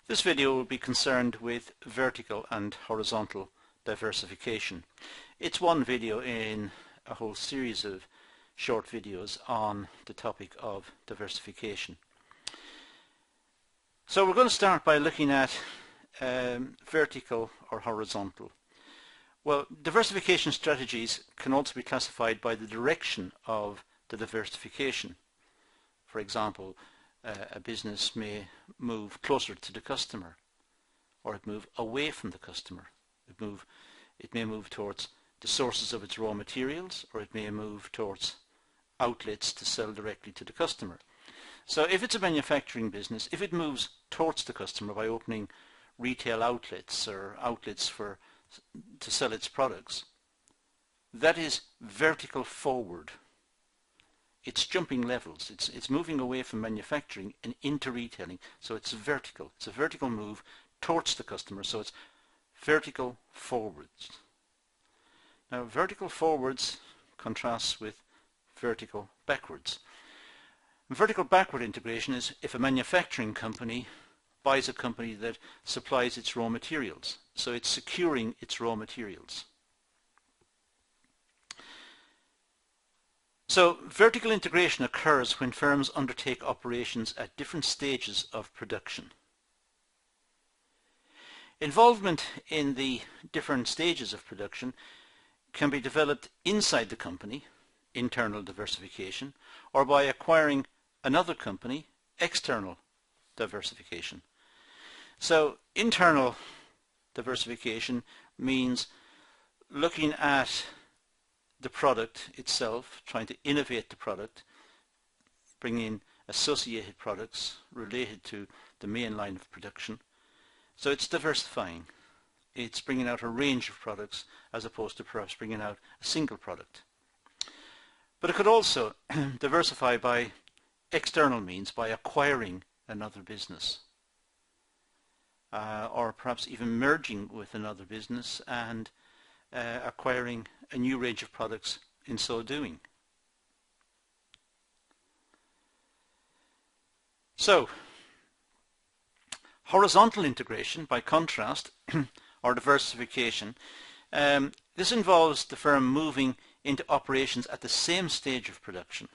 This video will be concerned with vertical and horizontal diversification. It's one video in a whole series of short videos on the topic of diversification. So we're going to start by looking at vertical or horizontal. Well, diversification strategies can also be classified by the direction of the diversification. For example, a business may move closer to the customer, or it move away from the customer. It may move towards the sources of its raw materials, or it may move towards outlets to sell directly to the customer. So if it's a manufacturing business, if it moves towards the customer by opening retail outlets or outlets to sell its products, that is vertical forward. It's jumping levels. It's moving away from manufacturing and into retailing. So it's vertical. It's a vertical move towards the customer. So it's vertical forwards. Now, vertical forwards contrasts with vertical backwards. Vertical backward integration is if a manufacturing company buys a company that supplies its raw materials. So it's securing its raw materials. So vertical integration occurs when firms undertake operations at different stages of production. Involvement in the different stages of production can be developed inside the company, internal diversification, or by acquiring another company, external diversification. So internal diversification means looking at the product itself, trying to innovate the product, bring in associated products related to the main line of production. So it's diversifying. It's bringing out a range of products as opposed to perhaps bringing out a single product. But it could also diversify by external means, by acquiring another business, or perhaps even merging with another business and acquiring a new range of products in so doing. So, horizontal integration, by contrast, or diversification, this involves the firm moving into operations at the same stage of production.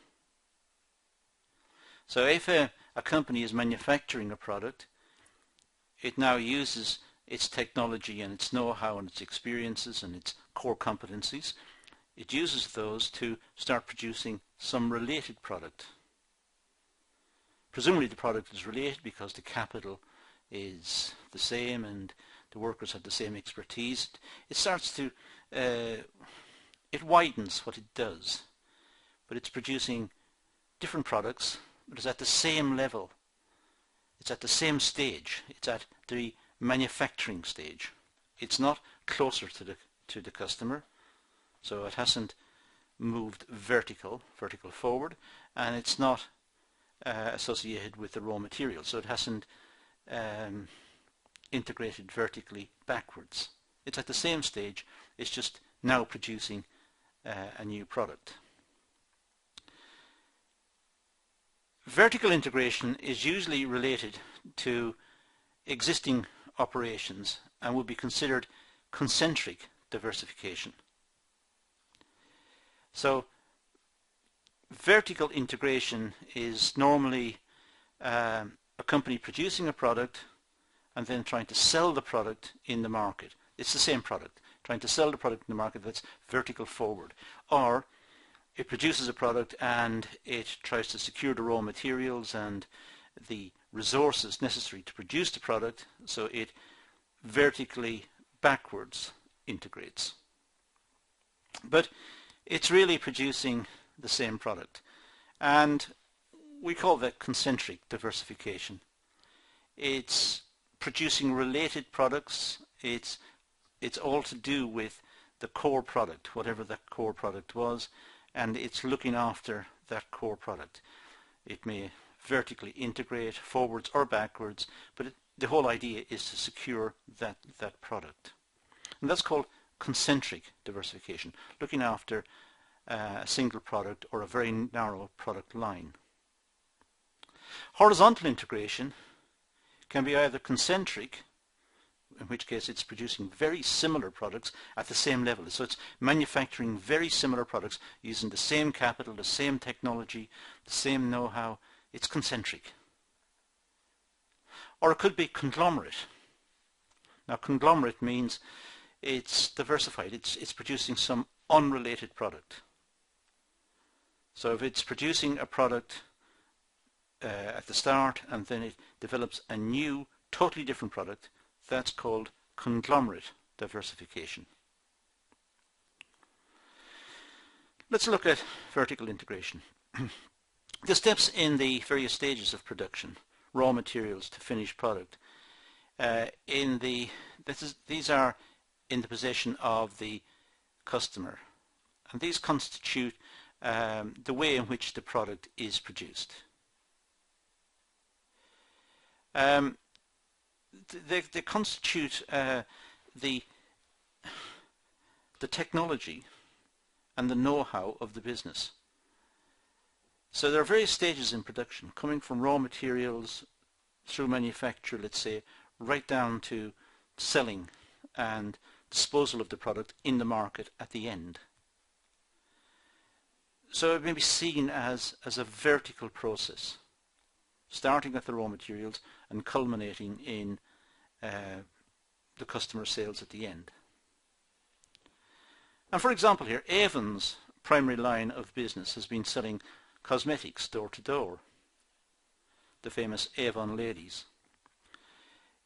So if a company is manufacturing a product, it now uses its technology and its know-how and its experiences and its core competencies. It uses those to start producing some related product. Presumably the product is related because the capital is the same and the workers have the same expertise. It starts to, it widens what it does, but it's producing different products, but it's at the same level. It's at the same stage. It's at the manufacturing stage. It's not closer to the customer, so it hasn't moved vertical forward, and it's not associated with the raw material, so it hasn't integrated vertically backwards. It's at the same stage. It's just now producing a new product. Vertical integration is usually related to existing operations and would be considered concentric diversification. So vertical integration is normally a company producing a product and then trying to sell the product in the market. It's the same product, trying to sell the product in the market. That's vertical forward. Or it produces a product and it tries to secure the raw materials and the resources necessary to produce the product, so it vertically backwards integrates. But it's really producing the same product, and we call that concentric diversification. It's producing related products. It's all to do with the core product, whatever that core product was, and it's looking after that core product. It may vertically integrate forwards or backwards, but the whole idea is to secure that product. And that's called concentric diversification, looking after a single product or a very narrow product line. Horizontal integration can be either concentric, in which case it's producing very similar products at the same level. So it's manufacturing very similar products using the same capital, the same technology, the same know-how. It's concentric. Or it could be conglomerate. Now conglomerate means it's diversified. It's producing some unrelated product. So if it's producing a product at the start and then it develops a new, totally different product, that's called conglomerate diversification. Let's look at vertical integration. The steps in the various stages of production, raw materials to finished product, these are in the possession of the customer, and these constitute the way in which the product is produced. They constitute the technology and the know-how of the business. So there are various stages in production, coming from raw materials through manufacture, let's say, right down to selling and disposal of the product in the market at the end. So it may be seen as a vertical process, starting at the raw materials and culminating in the customer sales at the end. And for example here, Avon's primary line of business has been selling cosmetics door to door, the famous Avon ladies.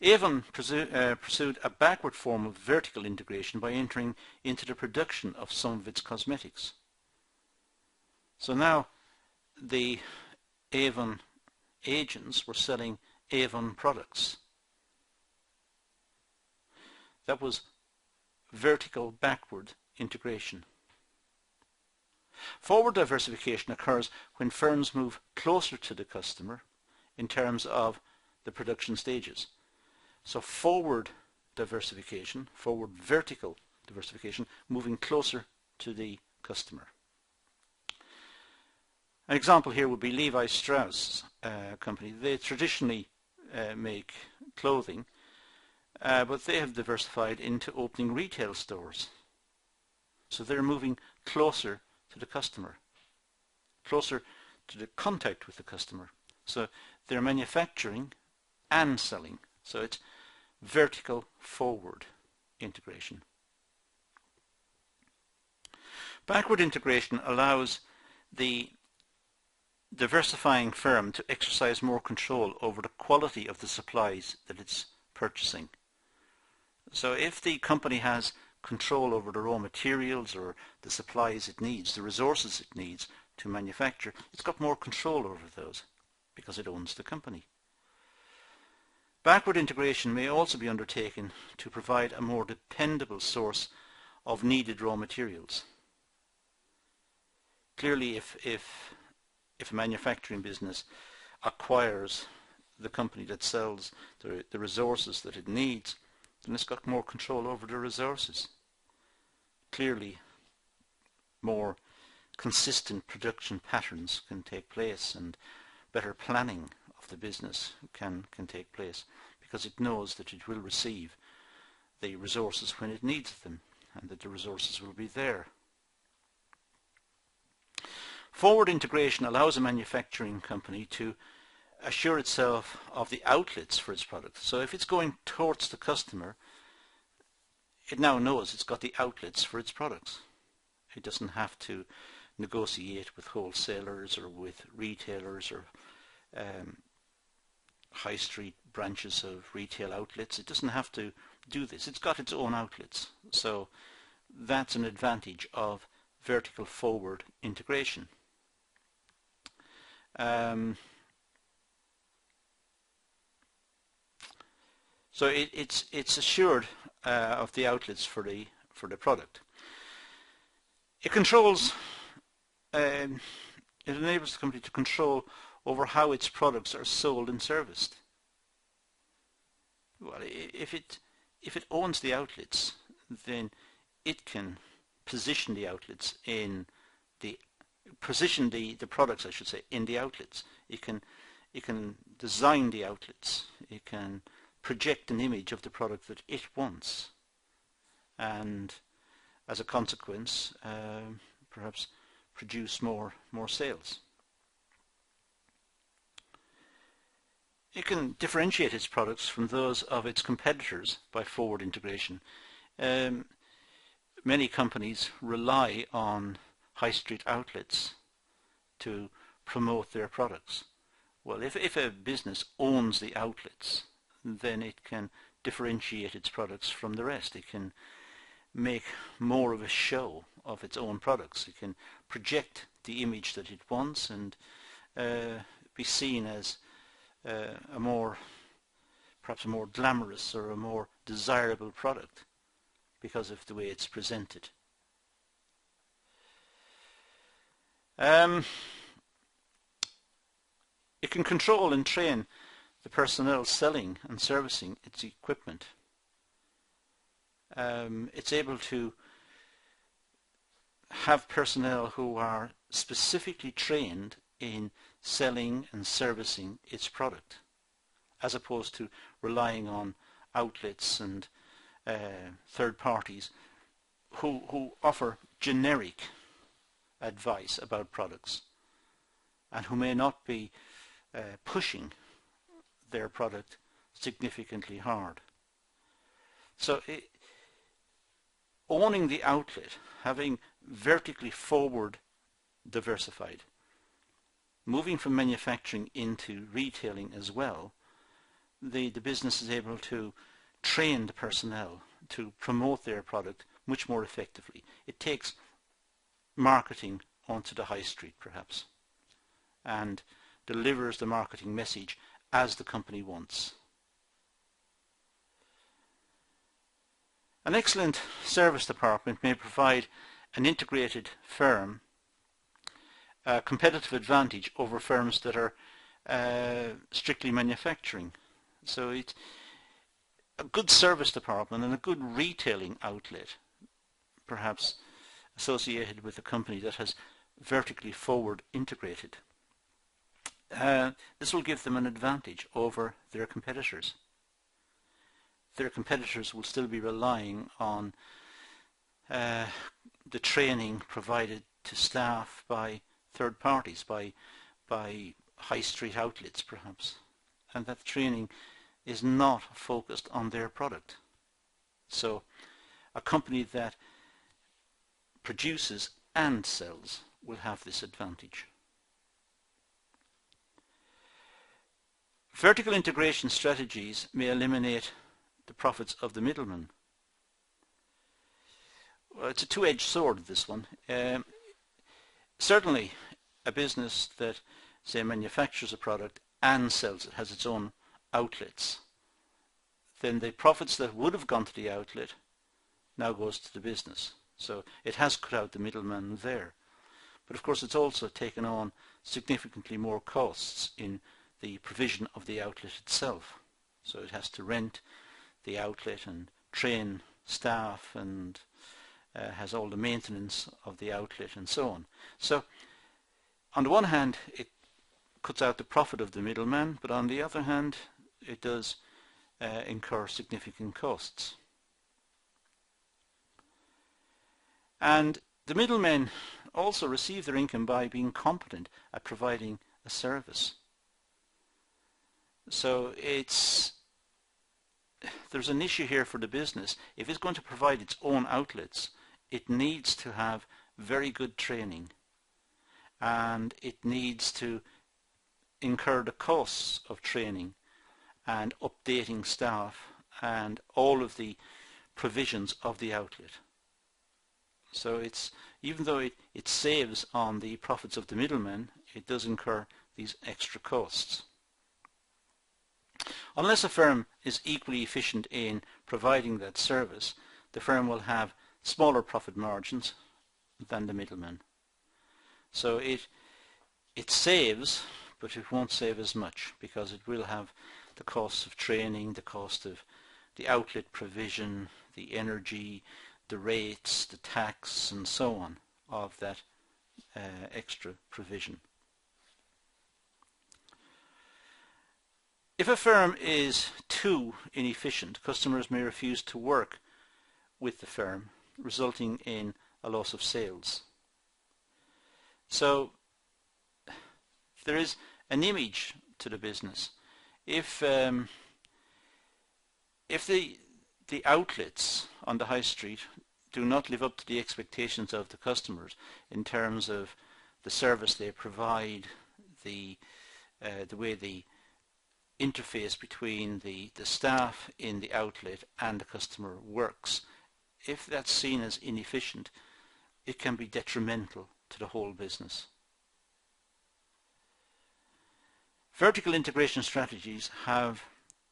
Avon pursued a backward form of vertical integration by entering into the production of some of its cosmetics. So now the Avon agents were selling Avon products. That was vertical backward integration. Forward diversification occurs when firms move closer to the customer in terms of the production stages. So forward diversification, forward vertical diversification, moving closer to the customer. An example here would be Levi Strauss company. They traditionally make clothing, but they have diversified into opening retail stores. So they're moving closer to the customer, closer to the contact with the customer. So they're manufacturing and selling. So it's vertical forward integration. Backward integration allows the diversifying firm to exercise more control over the quality of the supplies that it's purchasing. So if the company has control over the raw materials or the supplies it needs, the resources it needs to manufacture, it's got more control over those because it owns the company. Backward integration may also be undertaken to provide a more dependable source of needed raw materials. Clearly, if a manufacturing business acquires the company that sells the resources that it needs, then it's got more control over the resources. Clearly, more consistent production patterns can take place and better planning of the business can take place because it knows that it will receive the resources when it needs them and that the resources will be there. Forward integration allows a manufacturing company to assure itself of the outlets for its product. So if it's going towards the customer, it now knows it's got the outlets for its products. It doesn't have to negotiate with wholesalers or with retailers or high street branches of retail outlets. It doesn't have to do this. It's got its own outlets. So that's an advantage of vertical forward integration. So it's assured of the outlets for the product. It controls. It enables the company to control over how its products are sold and serviced. Well, if it owns the outlets, then it can position the outlets in the products, I should say, in the outlets. It it can design the outlets, it can project an image of the product that it wants, and as a consequence perhaps produce more sales. It can differentiate its products from those of its competitors by forward integration. Many companies rely on high street outlets to promote their products. Well, if a business owns the outlets, then it can differentiate its products from the rest. It can make more of a show of its own products. It can project the image that it wants and be seen as perhaps a more glamorous or a more desirable product because of the way it's presented. It can control and train the personnel selling and servicing its equipment. It's able to have personnel who are specifically trained in selling and servicing its product, as opposed to relying on outlets and third parties who offer generic advice about products and who may not be pushing their product significantly hard. So owning the outlet, having vertically forward diversified, moving from manufacturing into retailing as well, the business is able to train the personnel to promote their product much more effectively. It takes marketing onto the high street perhaps and delivers the marketing message as the company wants. An excellent service department may provide an integrated firm a competitive advantage over firms that are strictly manufacturing. So it's a good service department and a good retailing outlet, perhaps associated with a company that has vertically forward integrated. This will give them an advantage over their competitors. Their competitors will still be relying on the training provided to staff by third parties, by high street outlets perhaps, and that training is not focused on their product. So a company that produces and sells will have this advantage. Vertical integration strategies may eliminate the profits of the middleman. Well, it's a two-edged sword, this one. Certainly a business that, say, manufactures a product and sells it, has its own outlets, then the profits that would have gone to the outlet now goes to the business. So it has cut out the middleman there. But of course it's also taken on significantly more costs in the provision of the outlet itself. So it has to rent the outlet and train staff and has all the maintenance of the outlet and so on. So on the one hand it cuts out the profit of the middleman, but on the other hand it does incur significant costs. And the middlemen also receive their income by being competent at providing a service. So there's an issue here for the business. If it's going to provide its own outlets, it needs to have very good training, and it needs to incur the costs of training and updating staff and all of the provisions of the outlet. So even though it saves on the profits of the middlemen, it does incur these extra costs. Unless a firm is equally efficient in providing that service, the firm will have smaller profit margins than the middleman. So it saves, but it won't save as much, because it will have the costs of training, the cost of the outlet provision, the energy, the rates, the tax, and so on of that extra provision. If a firm is too inefficient, customers may refuse to work with the firm, resulting in a loss of sales. So there is an image to the business. If the outlets on the high street do not live up to the expectations of the customers in terms of the service they provide, the way the interface between the staff in the outlet and the customer works, if that's seen as inefficient, it can be detrimental to the whole business. Vertical integration strategies have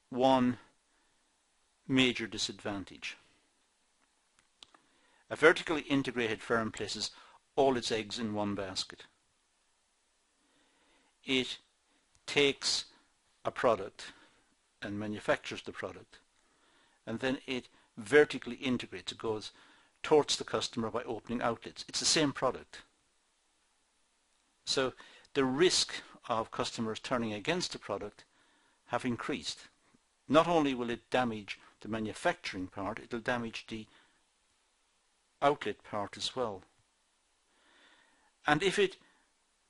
one major disadvantage. A vertically integrated firm places all its eggs in one basket. It takes a product and manufactures the product, and then it vertically integrates. It goes towards the customer by opening outlets. It's the same product. So the risk of customers turning against the product have increased. Not only will it damage the manufacturing part, it will damage the outlet part as well. And if it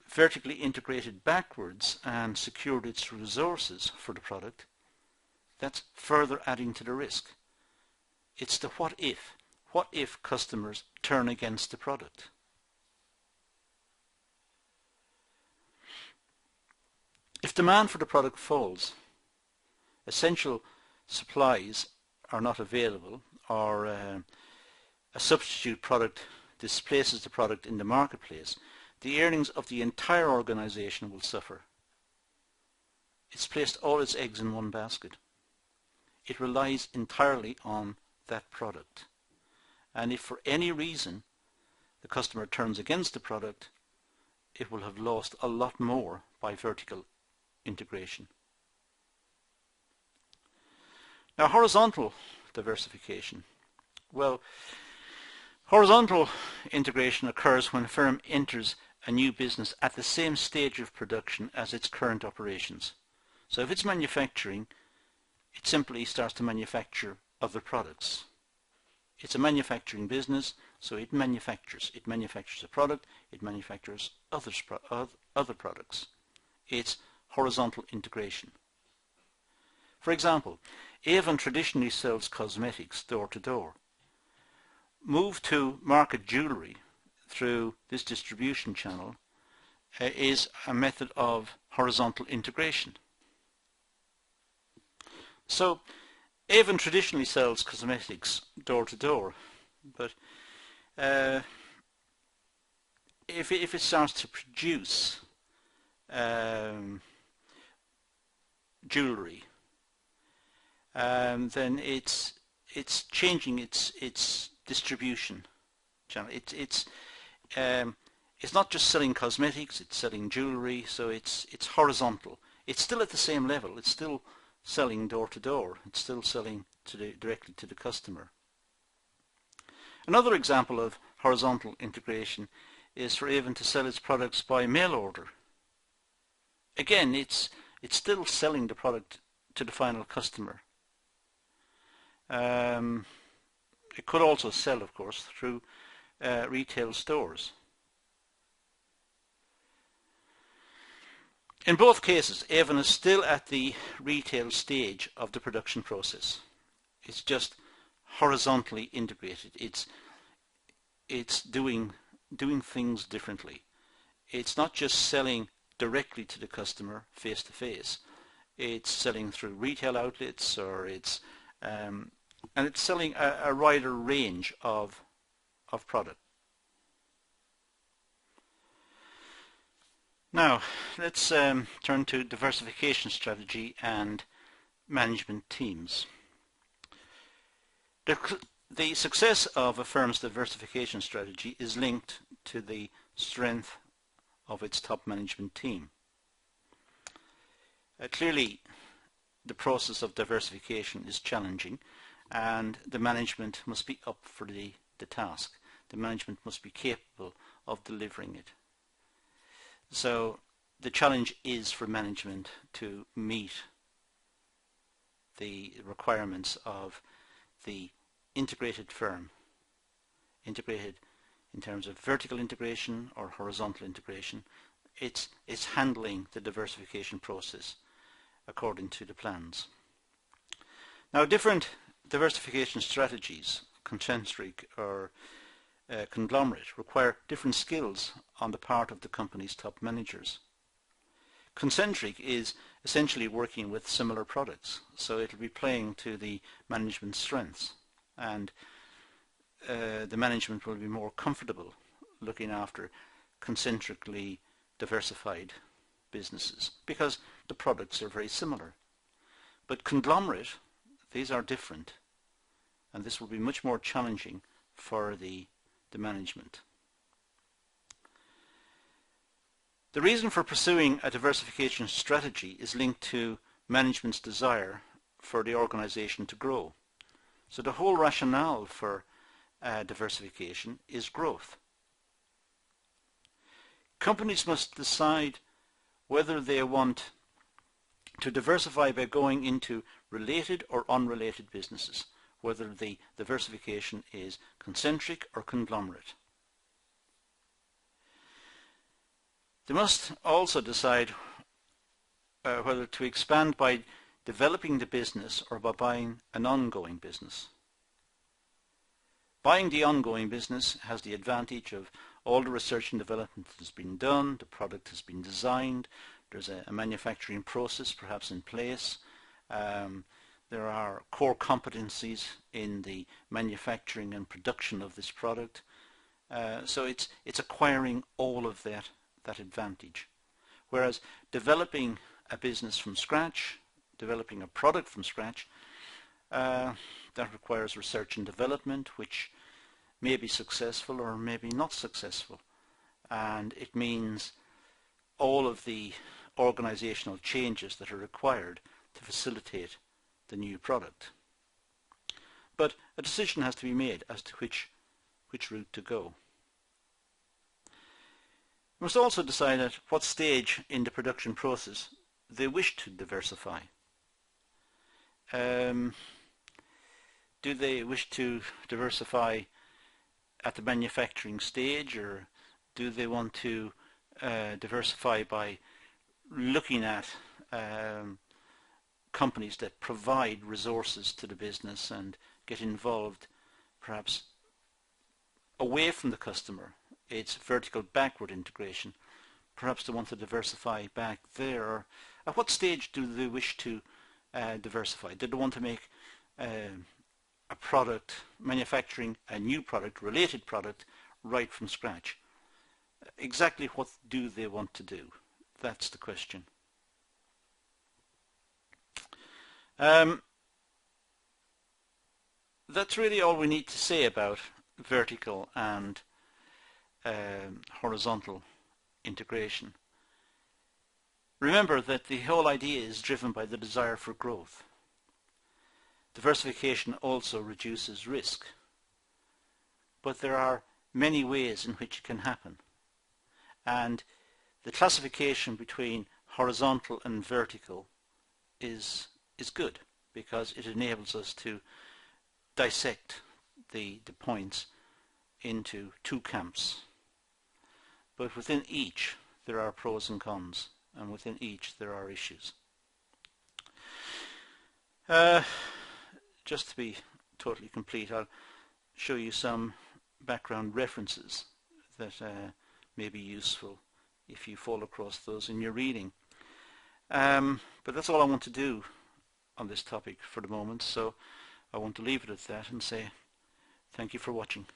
vertically integrated backwards and secured its resources for the product, that's further adding to the risk. It's the what if. What if customers turn against the product? If demand for the product falls, essential supplies are not available, or a substitute product displaces the product in the marketplace, the earnings of the entire organization will suffer. It's placed all its eggs in one basket. It relies entirely on that product. And if for any reason the customer turns against the product, it will have lost a lot more by vertical integration. Now, horizontal diversification. Well, horizontal integration occurs when a firm enters a new business at the same stage of production as its current operations. So if it's manufacturing, it simply starts to manufacture other products. It's a manufacturing business, so it manufactures. It manufactures a product, it manufactures other products. It's horizontal integration. For example, Avon traditionally sells cosmetics door to door. Move to market jewellery through this distribution channel is a method of horizontal integration. So Avon traditionally sells cosmetics door to door, but if it starts to produce jewellery, then it's changing its distribution channel. It's not just selling cosmetics; it's selling jewellery. So it's horizontal. It's still at the same level. It's still selling door to door. It's still selling directly to the customer. Another example of horizontal integration is for Avon to sell its products by mail order. Again, it's still selling the product to the final customer. It could also sell, of course, through retail stores. In both cases, Avon is still at the retail stage of the production process. It's just horizontally integrated. It's doing things differently. It's not just selling directly to the customer face to face. It's selling through retail outlets, or it's selling a wider range of product. Now, let's turn to diversification strategy and management teams. The success of a firm's diversification strategy is linked to the strength of its top management team. Clearly, the process of diversification is challenging, and the management must be up for the task. The management must be capable of delivering it. So the challenge is for management to meet the requirements of the integrated firm, integrated in terms of vertical integration or horizontal integration. It's handling the diversification process according to the plans. Now, different diversification strategies, concentric or conglomerate, require different skills on the part of the company's top managers. Concentric is essentially working with similar products, so it will be playing to the management's strengths, and the management will be more comfortable looking after concentrically diversified businesses because the products are very similar. But conglomerate, these are different, and this will be much more challenging for the management. The reason for pursuing a diversification strategy is linked to management's desire for the organization to grow. So the whole rationale for diversification is growth. Companies must decide whether they want to diversify by going into related or unrelated businesses, whether the diversification is concentric or conglomerate. They must also decide whether to expand by developing the business or by buying an ongoing business. Buying the ongoing business has the advantage of all the research and development that has been done, the product has been designed, there's a manufacturing process perhaps in place, there are core competencies in the manufacturing and production of this product, so it's acquiring all of that advantage. Whereas developing a business from scratch, developing a product from scratch, that requires research and development, which may be successful or maybe not successful, and it means all of the organizational changes that are required to facilitate the new product. But a decision has to be made as to which route to go. You must also decide at what stage in the production process they wish to diversify. Do they wish to diversify at the manufacturing stage, or do they want to diversify by looking at companies that provide resources to the business and get involved perhaps away from the customer? It's vertical backward integration. Perhaps they want to diversify back there. Or at what stage do they wish to diversify? Do they want to make a product, manufacturing a new product, related product, right from scratch? Exactly what do they want to do? That's the question. That's really all we need to say about vertical and horizontal integration. Remember that the whole idea is driven by the desire for growth. Diversification also reduces risk, but there are many ways in which it can happen, and the classification between horizontal and vertical is good because it enables us to dissect the points into two camps. But within each there are pros and cons, and within each there are issues. Just to be totally complete, I'll show you some background references that may be useful if you fall across those in your reading. But that's all I want to do on this topic for the moment, so I want to leave it at that and say thank you for watching.